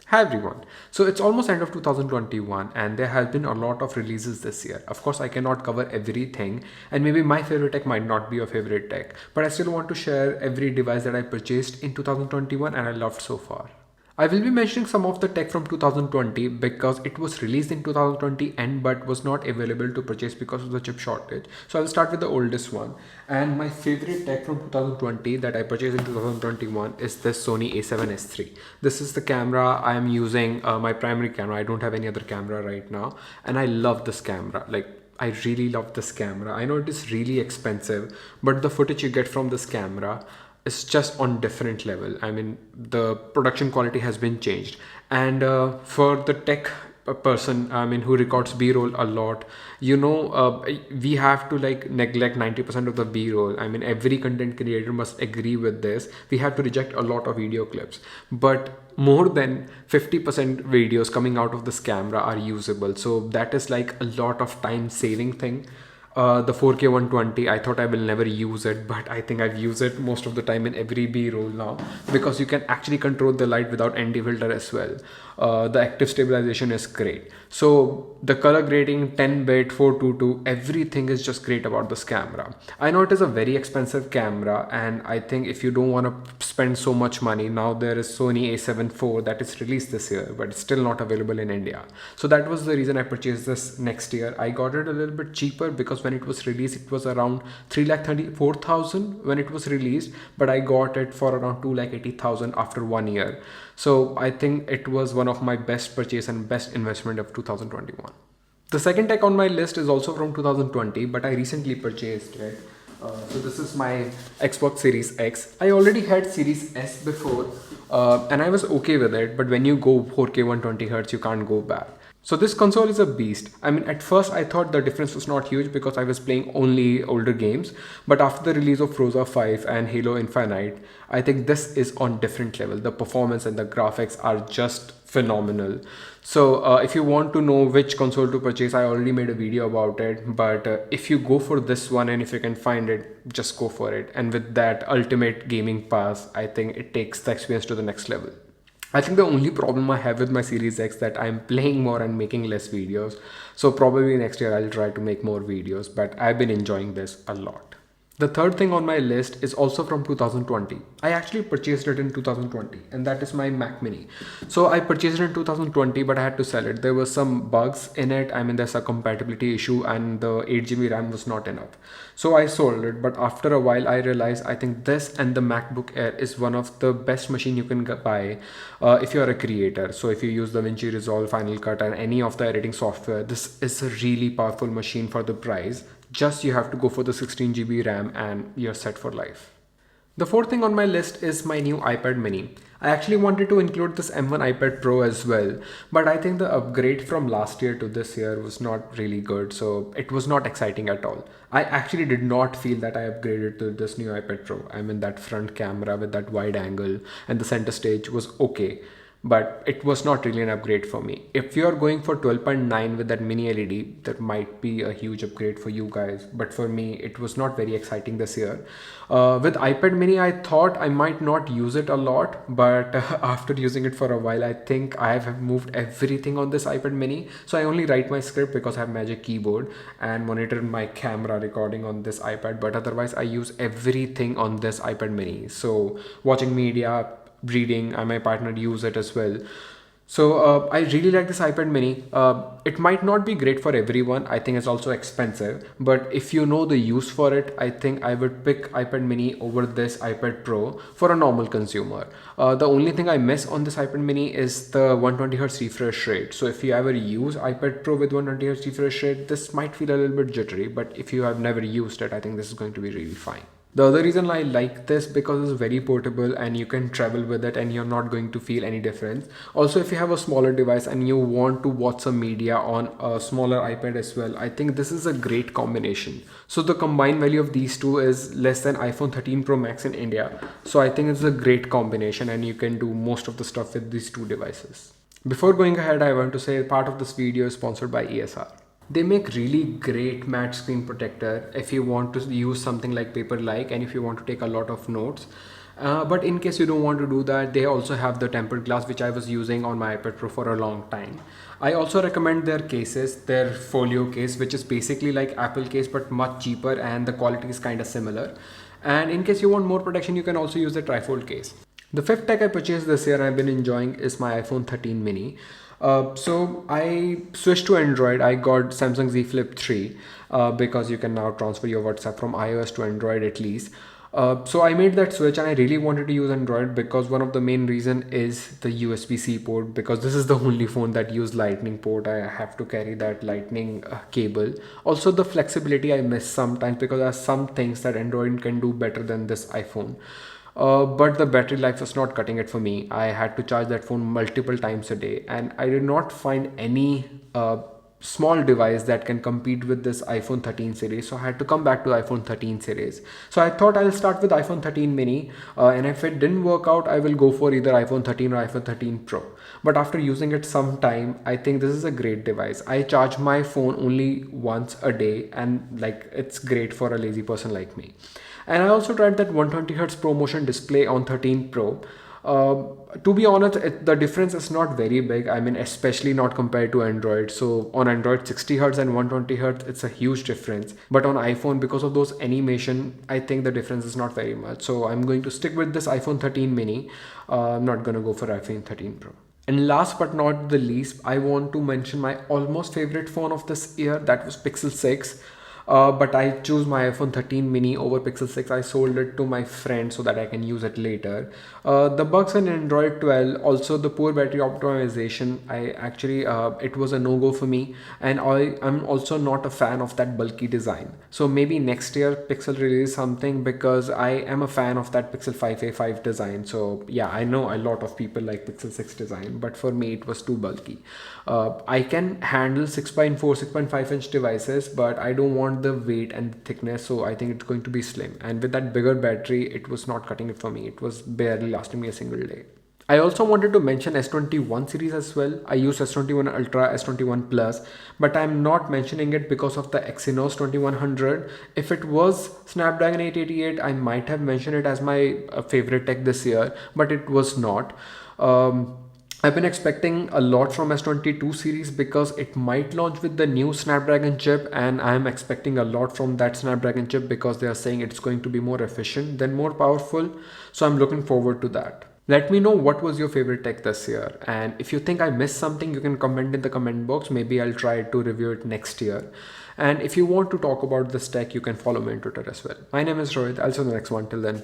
Hi everyone. So it's almost end of 2021 and there has been a lot of releases this year. Of course, I cannot cover everything and maybe my favorite tech might not be your favorite tech, but I still want to share every device that I purchased in 2021 and I loved so far. I will be mentioning some of the tech from 2020 because it was released in 2020 and but was not available to purchase because of the chip shortage. So I will start with the oldest one. And my favorite tech from 2020 that I purchased in 2021 is this Sony a7S III. This is the camera I am using, my primary camera. I don't have any other camera right now, and I love this camera. I really love this camera. I know it is really expensive, but the footage you get from this camera is just on different level. I mean, the production quality has been changed, and for the tech person, I mean, who records b-roll a lot, we have to like neglect 90% of the b-roll. I mean, every content creator must agree with this. We have to reject a lot of video clips, but more than 50% videos coming out of this camera are usable, so that is like a lot of time saving thing. The 4K 120, I thought I will never use it, but I think I've used it most of the time in every B-roll now, because you can actually control the light without ND filter as well. The active stabilization is great. So the color grading, 10-bit, 422, everything is just great about this camera. I know it is a very expensive camera, and I think if you don't want to spend so much money, now there is Sony a7 IV that is released this year, but it's still not available in India. So that was the reason I purchased this next year. I got it a little bit cheaper because when it was released, it was around 3,34,000 when it was released, but I got it for around 2,80,000 after 1 year. So I think it was one of my best purchase and best investment of 2021. The second tech on my list is also from 2020, but I recently purchased it. So this is my Xbox Series X. I already had Series S before, and I was okay with it, but when you go 4K 120 Hz, you can't go back. So this console is a beast. I mean, at first I thought the difference was not huge because I was playing only older games. But after the release of Forza 5 and Halo Infinite, I think this is on different level. The performance and the graphics are just phenomenal. So if you want to know which console to purchase, I already made a video about it. But if you go for this one and if you can find it, just go for it. And with that ultimate gaming pass, I think it takes the experience to the next level. I think the only problem I have with my Series X that I'm playing more and making less videos. So probably next year I'll try to make more videos, but I've been enjoying this a lot. The third thing on my list is also from 2020. I actually purchased it in 2020, and that is my Mac Mini. So I purchased it in 2020, but I had to sell it. There were some bugs in it. I mean, there's a compatibility issue and the 8 GB RAM was not enough. So I sold it, but after a while I realized I think this and the MacBook Air is one of the best machine you can buy if you're a creator. So if you use DaVinci Resolve, Final Cut and any of the editing software, this is a really powerful machine for the price. Just you have to go for the 16 GB RAM and you're set for life. The fourth thing on my list is my new iPad mini. I actually wanted to include this M1 iPad Pro as well, but I think the upgrade from last year to this year was not really good, so it was not exciting at all. I actually did not feel that I upgraded to this new iPad Pro. I mean, that front camera with that wide angle and the center stage was okay, but it was not really an upgrade for me. If you're going for 12.9 with that mini LED, that might be a huge upgrade for you guys, but for me it was not very exciting this year. With iPad mini, I thought I might not use it a lot, but after using it for a while, I think I have moved everything on this iPad mini. So I only write my script because I have Magic Keyboard and monitor my camera recording on this iPad, but otherwise I use everything on this iPad mini. So watching media, reading, and my partner use it as well. So I really like this iPad mini. It might not be great for everyone. I think it's also expensive, but if you know the use for it, I think I would pick iPad mini over this iPad Pro for a normal consumer. The only thing I miss on this iPad mini is the 120 Hz refresh rate. So if you ever use iPad Pro with 120 Hz refresh rate, this might feel a little bit jittery, but if you have never used it, I think this is going to be really fine. The other reason I like this because it's very portable and you can travel with it and you're not going to feel any difference. Also, if you have a smaller device and you want to watch some media on a smaller iPad as well, I think this is a great combination. So the combined value of these two is less than iPhone 13 Pro Max in India. So I think it's a great combination and you can do most of the stuff with these two devices. Before going ahead, I want to say part of this video is sponsored by ESR. They make really great matte screen protector if you want to use something like Paperlike and if you want to take a lot of notes. But in case you don't want to do that, they also have the tempered glass, which I was using on my iPad Pro for a long time. I also recommend their cases, their folio case, which is basically like Apple case but much cheaper, and the quality is kind of similar. And in case you want more protection, you can also use the trifold case. The fifth tech I purchased this year and I've been enjoying is my iPhone 13 mini. So I switched to Android. I got Samsung Z Flip 3 because you can now transfer your WhatsApp from iOS to Android at least. So I made that switch and I really wanted to use Android because one of the main reason is the USB-C port, because this is the only phone that use lightning port. I have to carry that lightning cable. Also the flexibility I miss sometimes because there are some things that Android can do better than this iPhone. But the battery life was not cutting it for me. I had to charge that phone multiple times a day, and I did not find any small device that can compete with this iPhone 13 series. So I had to come back to iPhone 13 series. So I thought I'll start with iPhone 13 mini, and if it didn't work out, I will go for either iPhone 13 or iPhone 13 Pro. But after using it some time, I think this is a great device. I charge my phone only once a day, and like it's great for a lazy person like me. And I also tried that 120Hz ProMotion display on 13 Pro. To be honest, the difference is not very big. I mean, especially not compared to Android. So on Android, 60Hz and 120Hz, it's a huge difference. But on iPhone, because of those animation, I think the difference is not very much. So I'm going to stick with this iPhone 13 mini. I'm not going to go for iPhone 13 Pro. And last but not the least, I want to mention my almost favorite phone of this year, that was Pixel 6. But I choose my iPhone 13 mini over Pixel 6. I sold it to my friend so that I can use it later. The bugs in Android 12, also the poor battery optimization, I actually, it was a no-go for me. And I'm also not a fan of that bulky design. So maybe next year Pixel release something, because I am a fan of that Pixel 5a5 design. So yeah, I know a lot of people like Pixel 6 design, but for me it was too bulky. I can handle 6.4, 6.5 inch devices, but I don't want the weight and the thickness, so I think it's going to be slim. And with that bigger battery, it was not cutting it for me. It was barely lasting me a single day. I also wanted to mention S21 series as well. I use S21 Ultra, S21 Plus, but I'm not mentioning it because of the Exynos 2100. If it was Snapdragon 888, I might have mentioned it as my favorite tech this year, but it was not. I've been expecting a lot from S22 series because it might launch with the new Snapdragon chip, and I'm expecting a lot from that Snapdragon chip because they are saying it's going to be more efficient than more powerful. So I'm looking forward to that. Let me know what was your favorite tech this year, and if you think I missed something, you can comment in the comment box. Maybe I'll try to review it next year. And if you want to talk about this tech, you can follow me on Twitter as well. My name is Rohit. I'll see you in the next one. Till then.